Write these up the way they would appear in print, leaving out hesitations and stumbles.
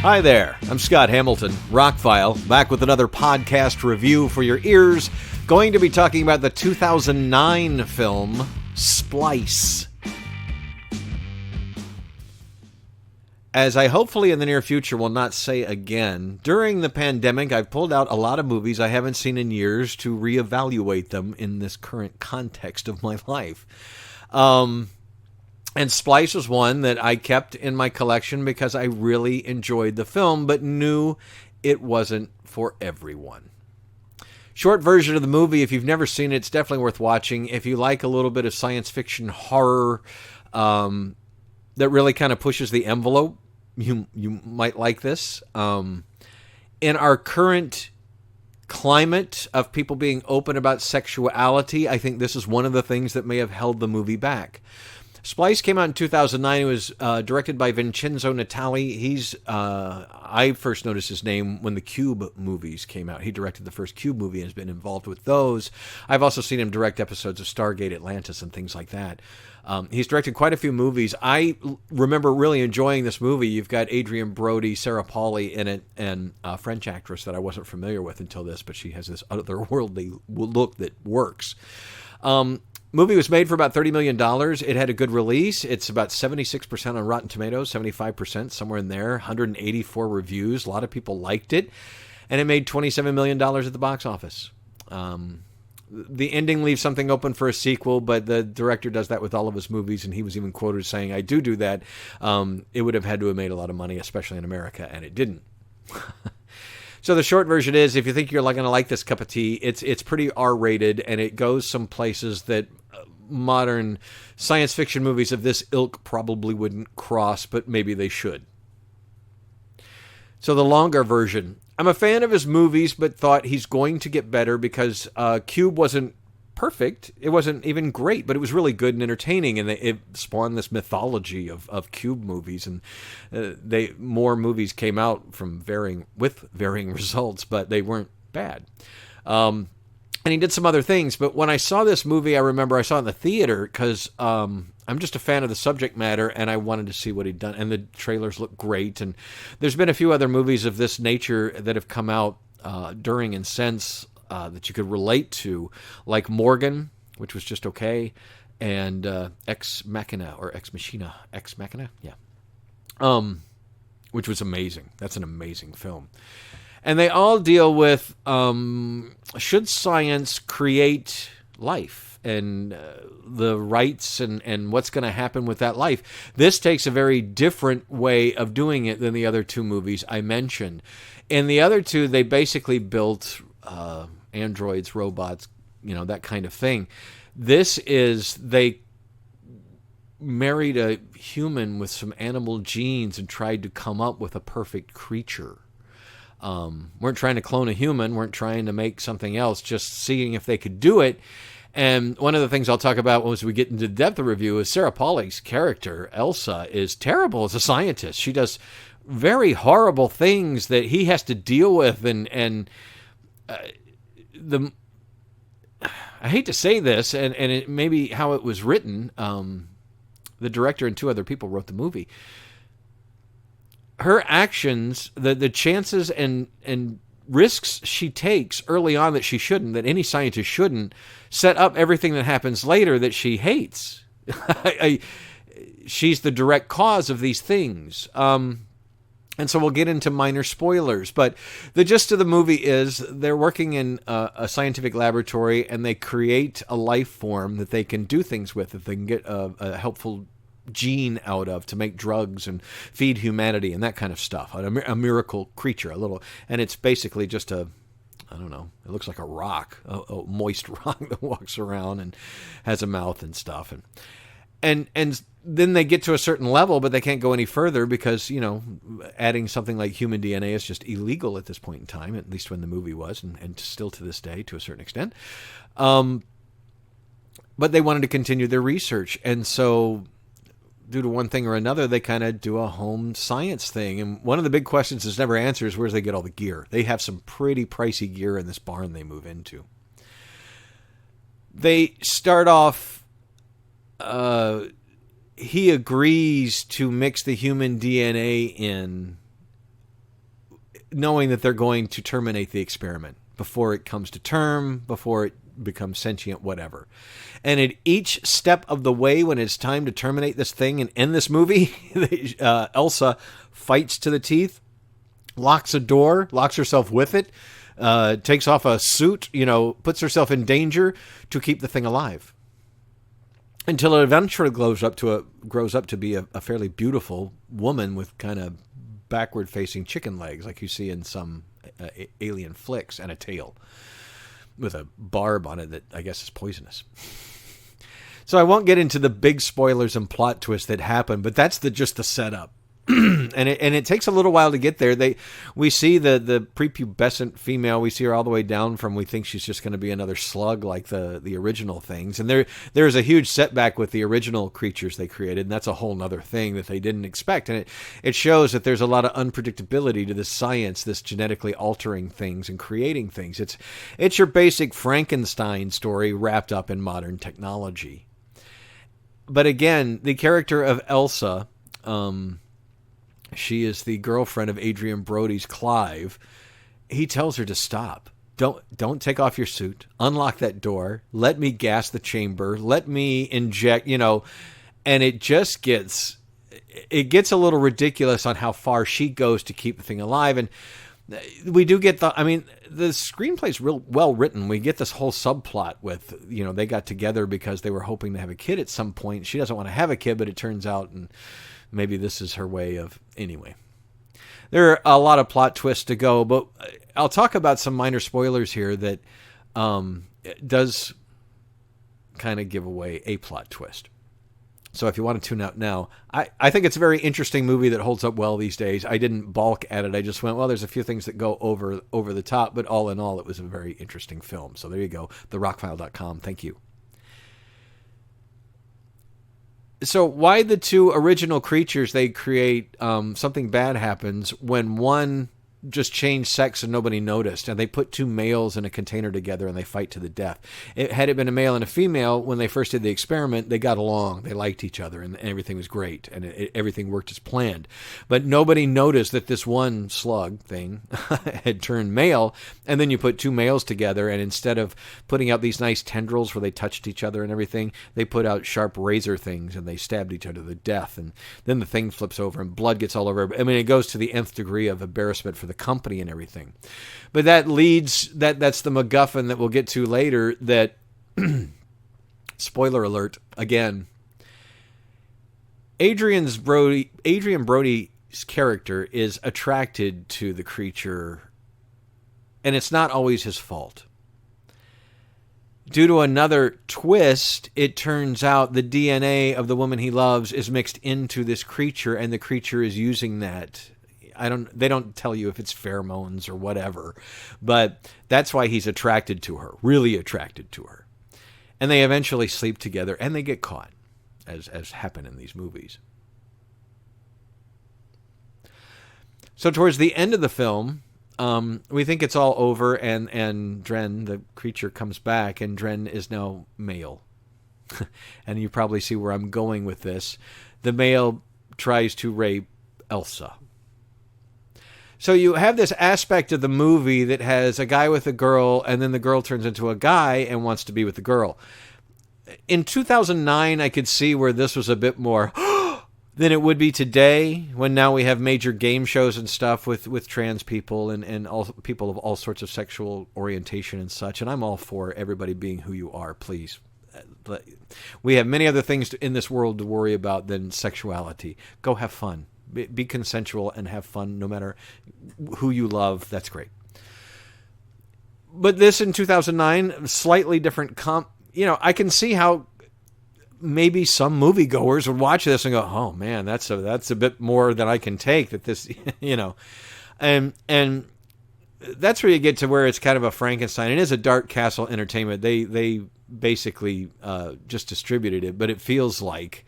Hi there, I'm Scott Hamilton, ROCKFILE, back with another podcast review for your ears. Going to be talking about the 2009 film, Splice. As I hopefully in the near future will not say again, during the pandemic I've pulled out a lot of movies I haven't seen in years to reevaluate them in this current context of my life. And Splice was one that I kept in my collection because I really enjoyed the film, but knew it wasn't for everyone. Short version of the movie, if you've never seen it, it's definitely worth watching. If you like a little bit of science fiction horror that really kind of pushes the envelope, you might like this. In our current climate of people being open about sexuality, I think this is one of the things that may have held the movie back. Splice came out in 2009. It was directed by Vincenzo Natali. I first noticed his name when the Cube movies came out. He directed the first Cube movie and has been involved with those. I've also seen him direct episodes of Stargate Atlantis and things like that. He's directed quite a few movies. I remember really enjoying this movie. You've got Adrian Brody, Sarah Polley in it, and a French actress that I wasn't familiar with until this, but she has this otherworldly look that works. Movie was made for about $30 million. It had a good release. It's about 76% on Rotten Tomatoes, 75%, somewhere in there, 184 reviews. A lot of people liked it. And it made $27 million at the box office. The ending leaves something open for a sequel, but the director does that with all of his movies, and he was even quoted saying, I do that. It would have had to have made a lot of money, especially in America, and it didn't. So the short version is, if you think you're going to like this cup of tea, it's pretty R-rated, and it goes some places that modern science fiction movies of this ilk probably wouldn't cross, but maybe they should. So the longer version. I'm a fan of his movies, but thought he's going to get better because Cube wasn't perfect. It wasn't even great, but it was really good and entertaining, and it spawned this mythology of Cube movies, and more movies came out with varying results, but they weren't bad. And he did some other things, but when I saw this movie, I remember I saw it in the theater because I'm just a fan of the subject matter, and I wanted to see what he'd done, and the trailers look great, and there's been a few other movies of this nature that have come out during and since that you could relate to, like Morgan, which was just okay, and Ex Machina, yeah, which was amazing. That's an amazing film. And they all deal with should science create life and the rights and what's going to happen with that life. This takes a very different way of doing it than the other two movies I mentioned. In the other two, they basically built androids, robots, that kind of thing. This is, they married a human with some animal genes and tried to come up with a perfect creature. Weren't trying to clone a human, weren't trying to make something else, just seeing if they could do it. And one of the things I'll talk about as we get into the depth of review is Sarah Polley's character, Elsa, is terrible as a scientist. She does very horrible things that he has to deal with, and I hate to say this, and it may be how it was written. The director and two other people wrote the movie. Her actions, the chances and risks she takes early on that she shouldn't, that any scientist shouldn't, set up everything that happens later that she hates. She's the direct cause of these things. And so we'll get into minor spoilers. But the gist of the movie is they're working in a scientific laboratory, and they create a life form that they can do things with, that they can get a helpful gene out of to make drugs and feed humanity and that kind of stuff. A miracle creature, and it's basically just it looks like a rock, a moist rock that walks around and has a mouth and stuff. And then they get to a certain level, but they can't go any further because, adding something like human DNA is just illegal at this point in time, at least when the movie was, and still to this day to a certain extent. But they wanted to continue their research, and so due to one thing or another, they kind of do a home science thing. And one of the big questions that's never answered is, where do they get all the gear? They have some pretty pricey gear in this barn they move into. They start off, he agrees to mix the human DNA in knowing that they're going to terminate the experiment before it comes to term, before it becomes sentient, whatever. And at each step of the way, when it's time to terminate this thing and end this movie, Elsa fights to the teeth, locks a door, locks herself with it, takes off a suit, puts herself in danger to keep the thing alive. Until it eventually grows up to be a fairly beautiful woman with kind of backward-facing chicken legs, like you see in some alien flicks, and a tail with a barb on it that I guess is poisonous. So I won't get into the big spoilers and plot twists that happen, but that's just the setup. and it takes a little while to get there. We see the prepubescent female. We see her all the way down from, we think she's just going to be another slug like the original things. And there's a huge setback with the original creatures they created, and that's a whole nother thing that they didn't expect. And it shows that there's a lot of unpredictability to this science, this genetically altering things and creating things. It's your basic Frankenstein story wrapped up in modern technology. But again, the character of Elsa, she is the girlfriend of Adrian Brody's Clive. He tells her to stop. Don't take off your suit. Unlock that door. Let me gas the chamber. Let me inject, and it just gets a little ridiculous on how far she goes to keep the thing alive. And we do get the screenplay's real well written. We get this whole subplot with, they got together because they were hoping to have a kid at some point. She doesn't want to have a kid, but it turns out, and maybe this is her way of... Anyway, there are a lot of plot twists to go, but I'll talk about some minor spoilers here that does kind of give away a plot twist. So if you want to tune out now, I think it's a very interesting movie that holds up well these days. I didn't balk at it. I just went, well, there's a few things that go over the top, but all in all, it was a very interesting film. So there you go, therockfile.com. Thank you. So why the two original creatures they create, something bad happens when one just changed sex and nobody noticed, and they put two males in a container together and they fight to the death. Had it been a male and a female, when they first did the experiment, they got along, they liked each other, and everything was great, and everything worked as planned. But nobody noticed that this one slug thing had turned male, and then you put two males together, and instead of putting out these nice tendrils where they touched each other and everything, they put out sharp razor things, and they stabbed each other to death, and then the thing flips over, and blood gets all over. I mean, it goes to the nth degree of embarrassment for the company and everything. But that's the MacGuffin that we'll get to later, that spoiler alert again, Adrian Brody's character is attracted to the creature, and it's not always his fault. Due to another twist, it turns out the DNA of the woman he loves is mixed into this creature, and the creature is using that. They don't tell you if it's pheromones or whatever, but that's why he's attracted to her, really attracted to her. And they eventually sleep together, and they get caught, as happen in these movies. So towards the end of the film, we think it's all over, and Dren, the creature, comes back, and Dren is now male. And you probably see where I'm going with this. The male tries to rape Elsa. So you have this aspect of the movie that has a guy with a girl, and then the girl turns into a guy and wants to be with the girl. In 2009, I could see where this was a bit more than it would be today, when now we have major game shows and stuff with trans people and all people of all sorts of sexual orientation and such. And I'm all for everybody being who you are, please. We have many other things in this world to worry about than sexuality. Go have fun. Be consensual and have fun no matter who you love. That's great. But this in 2009, slightly different I can see how maybe some moviegoers would watch this and go, "Oh man, that's a bit more than I can take." That this, and that's where you get to where it's kind of a Frankenstein. It is a Dark Castle Entertainment. They basically just distributed it, but it feels like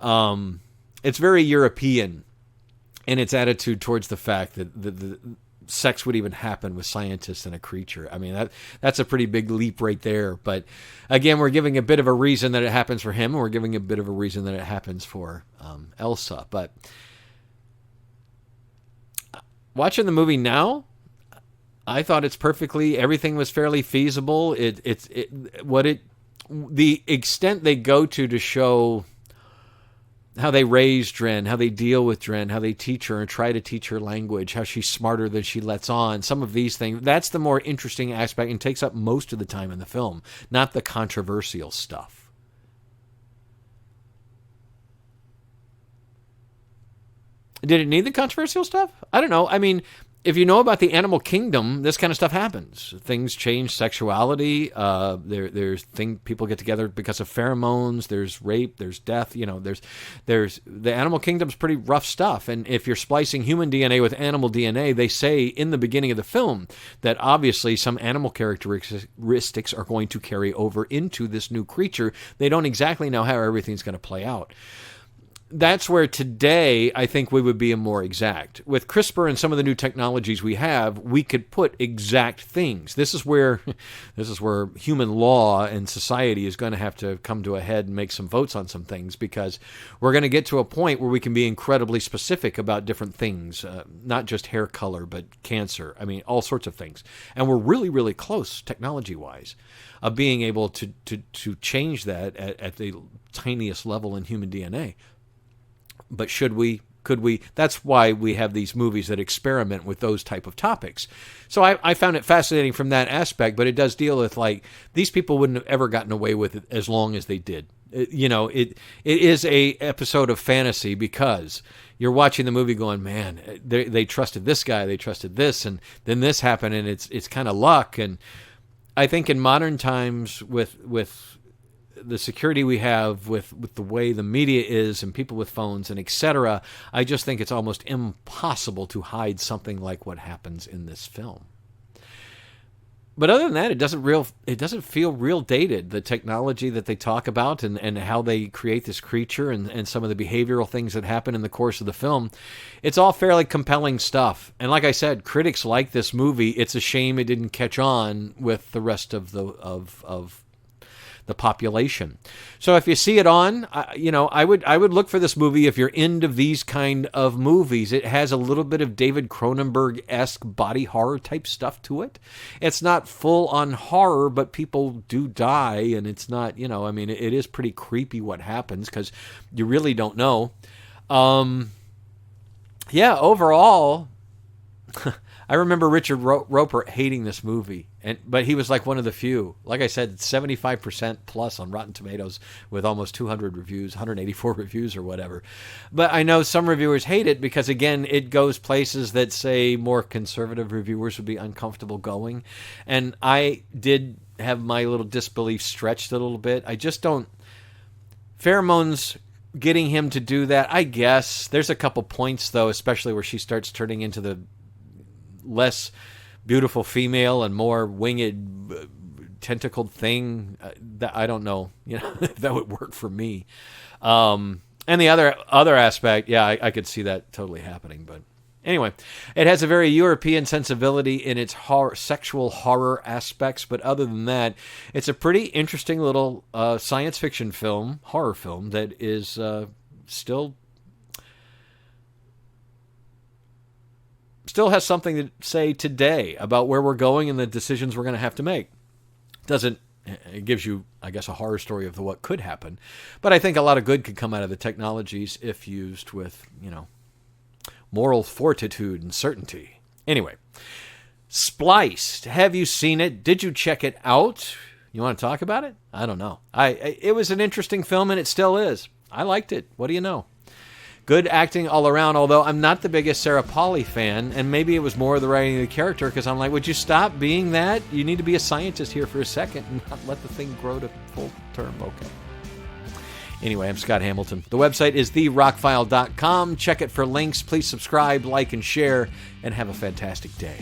it's very European in its attitude towards the fact that the sex would even happen with scientists and a creature. I mean, that's a pretty big leap right there. But again, we're giving a bit of a reason that it happens for him, and we're giving a bit of a reason that it happens for Elsa. But Watching the movie now, I thought everything was fairly feasible. The extent they go to show how they raise Dren, how they deal with Dren, how they teach her and try to teach her language, how she's smarter than she lets on. Some of these things, that's the more interesting aspect and takes up most of the time in the film, not the controversial stuff. Did it need the controversial stuff? I don't know. I mean, if you know about the animal kingdom, this kind of stuff happens. Things change sexuality. People get together because of pheromones. There's rape. There's death. There's the animal kingdom's pretty rough stuff. And if you're splicing human DNA with animal DNA, they say in the beginning of the film that obviously some animal characteristics are going to carry over into this new creature. They don't exactly know how everything's going to play out. That's where today I think we would be more exact. With CRISPR and some of the new technologies we have, we could put exact things. This is where human law and society is going to have to come to a head and make some votes on some things, because we're going to get to a point where we can be incredibly specific about different things, not just hair color, but cancer. I mean, all sorts of things. And we're really, really close technology-wise of being able to change that at the tiniest level in human DNA. But could we? That's why we have these movies that experiment with those type of topics. So I found it fascinating from that aspect, but it does deal with, like, these people wouldn't have ever gotten away with it as long as they did. It is a episode of fantasy, because you're watching the movie going, man, they trusted this guy, they trusted this, and then this happened, and it's kind of luck. And I think in modern times with the security we have with the way the media is and people with phones and etc., I just think it's almost impossible to hide something like what happens in this film. But other than that, it doesn't feel real dated. The technology that they talk about and how they create this creature and some of the behavioral things that happen in the course of the film, it's all fairly compelling stuff. And like I said, critics like this movie. It's a shame it didn't catch on with the rest of the population. So if you see it on, I would look for this movie if you're into these kind of movies. It has a little bit of David Cronenberg-esque body horror type stuff to it. It's not full on horror, but people do die, and it's not, it is pretty creepy what happens, because you really don't know. Overall, I remember Richard Roper hating this movie, but he was like one of the few. Like I said, 75% plus on Rotten Tomatoes with almost 200 reviews, 184 reviews or whatever. But I know some reviewers hate it because, again, it goes places that, say, more conservative reviewers would be uncomfortable going. And I did have my little disbelief stretched a little bit. I just don't... Pheromones... Getting him to do that, I guess. There's a couple points, though, especially where she starts turning into the less beautiful female and more winged, tentacled thing. That I don't know, if that would work for me. And the other aspect, yeah, I could see that totally happening. But anyway, it has a very European sensibility in its sexual horror aspects. But other than that, it's a pretty interesting little science fiction film, horror film, that is still has something to say today about where we're going and the decisions we're going to have to make. It gives you, I guess, a horror story of what could happen. But I think a lot of good could come out of the technologies if used with, moral fortitude and certainty. Anyway, Splice. Have you seen it? Did you check it out? You want to talk about it? I don't know. It was an interesting film, and it still is. I liked it. What do you know? Good acting all around, although I'm not the biggest Sarah Polley fan, and maybe it was more of the writing of the character, because I'm like, would you stop being that? You need to be a scientist here for a second and not let the thing grow to full term. Okay. Anyway, I'm Scott Hamilton. The website is therockfile.com. Check it for links. Please subscribe, like, and share, and have a fantastic day.